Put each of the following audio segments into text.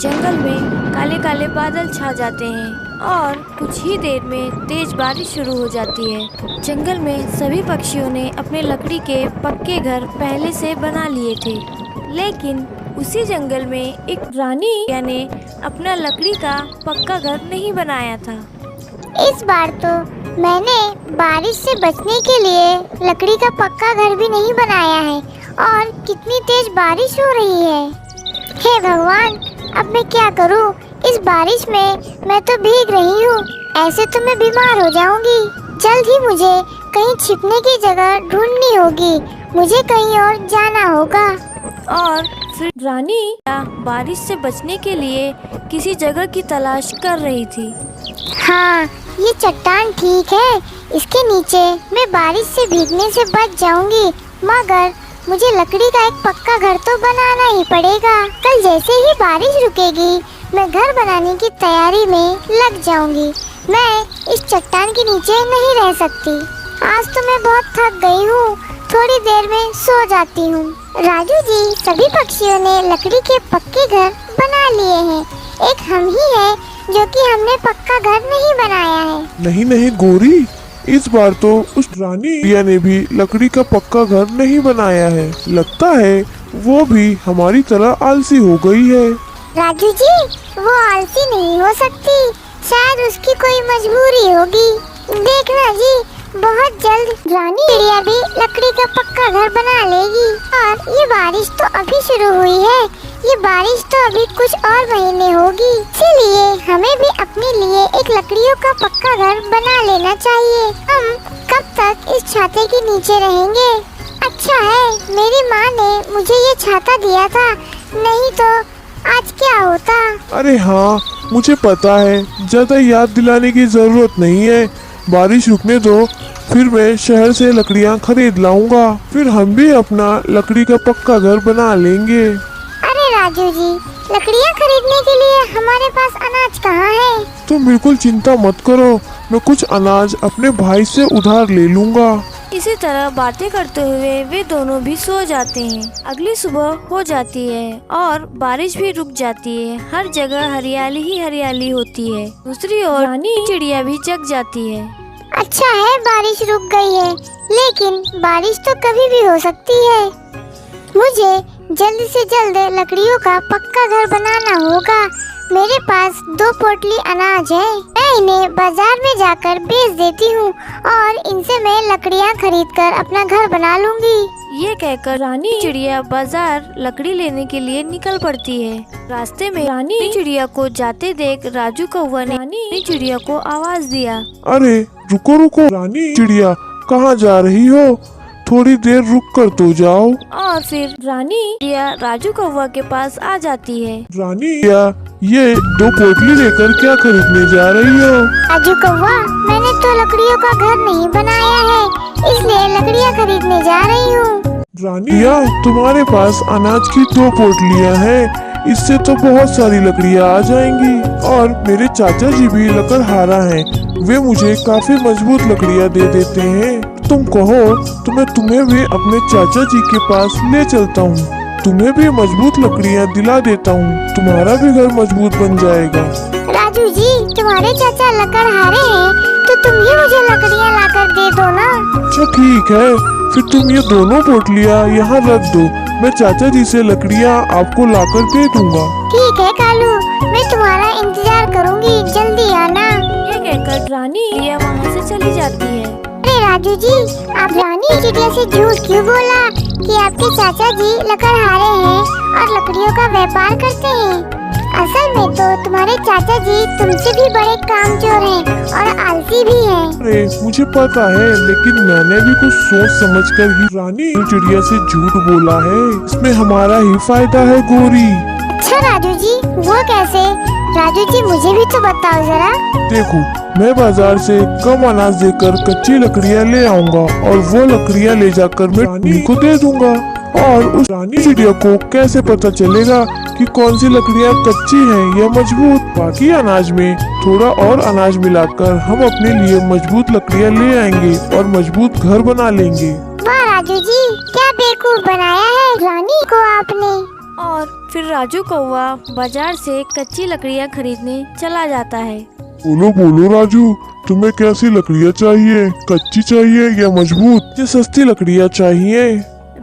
जंगल में काले काले बादल छा जाते हैं और कुछ ही देर में तेज बारिश शुरू हो जाती है। जंगल में सभी पक्षियों ने अपने लकड़ी के पक्के घर पहले से बना लिए थे, लेकिन उसी जंगल में एक रानी ने अपना लकड़ी का पक्का घर नहीं बनाया था। इस बार तो मैंने बारिश से बचने के लिए लकड़ी का पक्का घर भी नहीं बनाया है और कितनी तेज बारिश हो रही है। हे भगवान, अब मैं क्या करूं? इस बारिश में मैं तो भीग रही हूँ, ऐसे तो मैं बीमार हो जाऊंगी। जल्द ही मुझे कहीं छिपने की जगह ढूंढनी होगी, मुझे कहीं और जाना होगा। और फिर रानी बारिश से बचने के लिए किसी जगह की तलाश कर रही थी। हाँ, ये चट्टान ठीक है, इसके नीचे मैं बारिश से भीगने से बच जाऊंगी, मगर मुझे लकड़ी का एक पक्का घर तो बनाना ही पड़ेगा। कल जैसे ही बारिश रुकेगी मैं घर बनाने की तैयारी में लग जाऊंगी। मैं इस चट्टान के नीचे नहीं रह सकती। आज तो मैं बहुत थक गई हूँ, थोड़ी देर में सो जाती हूँ। राजू जी, सभी पक्षियों ने लकड़ी के पक्के घर बना लिए हैं, एक हम ही है जो कि हमने पक्का घर नहीं बनाया है। नहीं नहीं गोरी, इस बार तो उस रानी प्रिया ने भी लकड़ी का पक्का घर नहीं बनाया है। लगता है वो भी हमारी तरह आलसी हो गई है। राजू जी, वो आलसी नहीं हो सकती, शायद उसकी कोई मजबूरी होगी। देखना जी, बहुत जल्द रानी चिड़िया भी लकड़ी का पक्का घर बना लेगी। और ये बारिश तो अभी शुरू हुई है, ये बारिश तो अभी कुछ और महीने होगी, इसीलिए हमें भी अपने लिए एक लकड़ियों का पक्का घर बना लेना चाहिए। हम कब तक इस छाते के नीचे रहेंगे? अच्छा है मेरी माँ ने मुझे ये छाता दिया था, नहीं तो आज क्या होता। अरे हाँ, मुझे पता है, ज्यादा याद दिलाने की जरूरत नहीं है। बारिश रुकने दो, फिर मैं शहर से लकड़ियाँ खरीद लाऊंगा, फिर हम भी अपना लकड़ी का पक्का घर बना लेंगे। अरे राजू जी, लकड़ियाँ खरीदने के लिए हमारे पास अनाज कहाँ है? तुम बिल्कुल चिंता मत करो, मैं कुछ अनाज अपने भाई से उधार ले लूंगा। इसी तरह बातें करते हुए वे दोनों भी सो जाते हैं। अगली सुबह हो जाती है और बारिश भी रुक जाती है। हर जगह हरियाली ही हरियाली होती है। दूसरी ओर रानी चिड़िया भी जग जाती है। अच्छा है बारिश रुक गई है, लेकिन बारिश तो कभी भी हो सकती है। मुझे जल्द से जल्द लकड़ियों का पक्का घर बनाना होगा। मेरे पास 2 पोटली अनाज है, मैं इन्हें बाजार में जाकर बेच देती हूँ और इनसे मैं लकड़ियाँ खरीदकर अपना घर बना लूंगी। ये कहकर रानी चिड़िया बाजार लकड़ी लेने के लिए निकल पड़ती है। रास्ते में रानी चिड़िया को जाते देख राजू कौवा ने रानी चिड़िया को आवाज दिया। अरे रुको रुको रानी चिड़िया, कहाँ जा रही हो? थोड़ी देर रुक कर तो जाओ। और फिर रानी चिड़िया राजू कौवा के पास आ जाती है। रानी चिड़िया, ये 2 पोटली लेकर क्या खरीदने जा रही हो? राजू कौवा, मैंने तो लकड़ियों का घर नहीं बनाया है, इसलिए लकड़ियाँ खरीदने जा रही हूँ। रानिया, तुम्हारे पास अनाज की 2 पोटलियाँ हैं, इससे तो बहुत सारी लकड़ियाँ आ जाएंगी। और मेरे चाचा जी भी लकड़हारा हैं, वे मुझे काफी मजबूत लकड़ियाँ दे देते हैं। तुम कहो तो मैं तुम्हें भी अपने चाचा जी के पास ले चलता हूँ, तुम्हें भी मजबूत लकड़ियाँ दिला देता हूँ, तुम्हारा भी घर मजबूत बन जाएगा। राजू जी, तुम्हारे चाचा लकड़हारे हैं, तो तुम ही मुझे लकड़ियाँ लाकर दे दो ना। अच्छा ठीक है, फिर तुम ये दोनों पोटलियाँ यहाँ रख दो, मैं चाचा जी से लकड़ियाँ आपको लाकर दे दूंगा। ठीक है कालू, मैं तुम्हारा इंतजार करूँगी, जल्दी आना। ये कहकर रानी चिड़िया वहाँ से चली जाती है। अरे राजू जी, आप रानी चिड़िया से झूठ क्यों बोला कि आपके चाचा जी लकड़हारे हैं और लकड़ियों का व्यापार करते हैं? असल में तो तुम्हारे चाचा जी तुमसे भी बड़े कामचोर हैं और आलसी भी हैं। अरे मुझे पता है, लेकिन मैंने भी कुछ सोच समझकर ही रानी चिड़िया से झूठ बोला है, इसमें हमारा ही फायदा है गोरी। अच्छा राजू जी, वो कैसे? राजू जी मुझे भी तो बताओ जरा। देखो, मैं बाजार से कम अनाज देकर कच्ची लकड़ियाँ ले आऊंगा और वो लकड़ियाँ ले जाकर मैं रानी को दे दूंगा। और उस रानी चिड़िया को कैसे पता चलेगा कि कौन सी लकड़ियाँ कच्ची हैं या मजबूत? बाकी अनाज में थोड़ा और अनाज मिलाकर हम अपने लिए मजबूत लकड़ियाँ ले आएंगे और मजबूत घर बना लेंगे। वाह राजू जी, क्या बेवकूफ बनाया है रानी को आपने। और फिर राजू कौवा बाजार से कच्ची लकड़ियाँ खरीदने चला जाता है। बोलो बोलो राजू, तुम्हें कैसी लकड़ियाँ चाहिए? कच्ची चाहिए या मजबूत? ये सस्ती लकड़ियाँ चाहिए।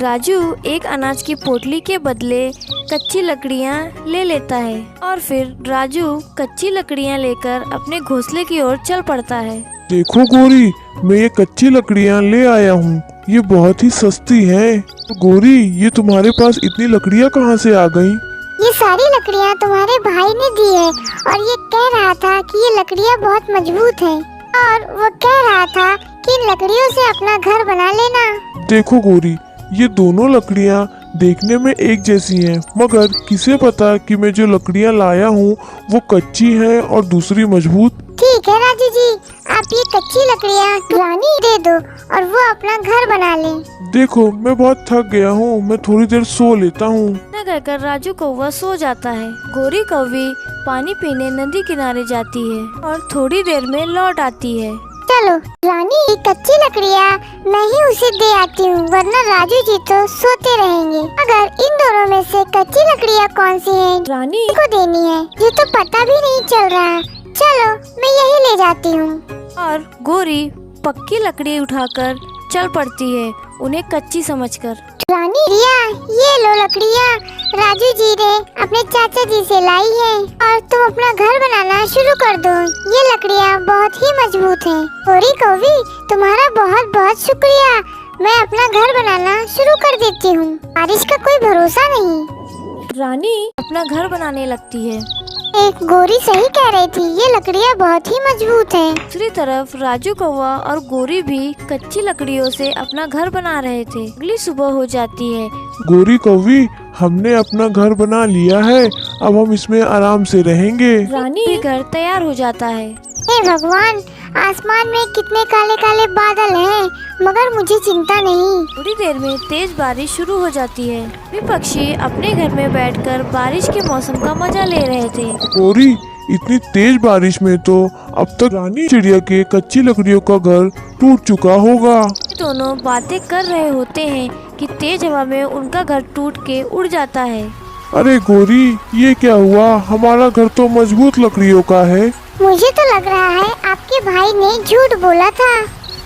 राजू एक अनाज की पोटली के बदले कच्ची लकड़ियाँ ले लेता है और फिर राजू कच्ची लकड़ियाँ लेकर अपने घोंसले की ओर चल पड़ता है। देखो गोरी, मैं ये कच्ची लकड़ियाँ ले आया हूँ, ये बहुत ही सस्ती हैं। गोरी, ये तुम्हारे पास इतनी लकड़ियाँ कहाँ से आ गईं? ये सारी लकड़ियाँ तुम्हारे भाई ने दी है और ये कह रहा था कि ये लकड़ियाँ बहुत मजबूत हैं और वो कह रहा था कि इन लकड़ियों से अपना घर बना लेना। देखो गोरी, ये दोनों लकड़ियाँ देखने में एक जैसी हैं, मगर किसे पता कि मैं जो लकड़ियाँ लाया हूँ वो कच्ची हैं और दूसरी मजबूत। ठीक है राजू जी, आप ये कच्ची लकड़ियाँ रानी दे दो और वो अपना घर बना ले। देखो, मैं बहुत थक गया हूँ, मैं थोड़ी देर सो लेता हूँ। इतना कहकर राजू कौवा सो जाता है। गोरी कौवी पानी पीने नदी किनारे जाती है और थोड़ी देर में लौट आती है। चलो रानी, ये कच्ची लकड़ियाँ मैं ही उसे दे आती हूँ, वरना राजू जी तो सोते रहेंगे। अगर इन दोनों में से कच्ची लकड़ियाँ कौन सी हैं रानी को देनी है, ये तो पता भी नहीं चल रहा। चलो मैं यही ले जाती हूँ। और गोरी पक्की लकड़ी उठाकर चल पड़ती है, उन्हें कच्ची समझकर। रानी रिया, ये लो लकड़ियाँ राजू जी ने अपने चाचा जी से लाई है और तुम अपना घर बनाना शुरू कर दो। ये लकड़ियाँ बहुत ही मजबूत हैं। गोरी कौवी, तुम्हारा बहुत बहुत शुक्रिया। मैं अपना घर बनाना शुरू कर देती हूँ, बारिश का कोई भरोसा नहीं। रानी अपना घर बनाने लगती है। एक गोरी सही कह रही थी, ये लकड़ियाँ बहुत ही मजबूत हैं। दूसरी तरफ राजू कौवा और गोरी भी कच्ची लकड़ियों से अपना घर बना रहे थे। अगली सुबह हो जाती है। गोरी कौवी, हमने अपना घर बना लिया है, अब हम इसमें आराम से रहेंगे। रानी भी घर तैयार हो जाता है। हे भगवान, आसमान में कितने काले काले बादल हैं, मगर मुझे चिंता नहीं। थोड़ी देर में तेज बारिश शुरू हो जाती है। वे पक्षी अपने घर में बैठकर बारिश के मौसम का मजा ले रहे थे। गोरी, इतनी तेज बारिश में तो अब तक रानी चिड़िया के कच्ची लकड़ियों का घर टूट चुका होगा। ये दोनों बातें कर रहे होते हैं कि तेज हवा में उनका घर टूट के उड़ जाता है। अरे गोरी, ये क्या हुआ? हमारा घर तो मजबूत लकड़ियों का है। मुझे तो लग रहा है आपके भाई ने झूठ बोला था।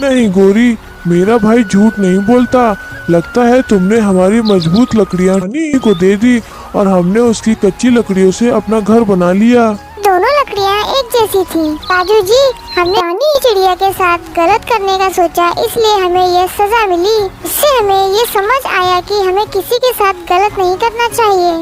नहीं गोरी, मेरा भाई झूठ नहीं बोलता। लगता है तुमने हमारी मजबूत लकड़ियाँ रानी को दे दी और हमने उसकी कच्ची लकड़ियों से अपना घर बना लिया। दोनों लकड़ियाँ एक जैसी थी। राजू जी, हमने रानी चिड़िया के साथ गलत करने का सोचा, इसलिए हमें ये सजा मिली। इससे हमें ये समझ आया कि हमें किसी के साथ गलत नहीं करना चाहिए।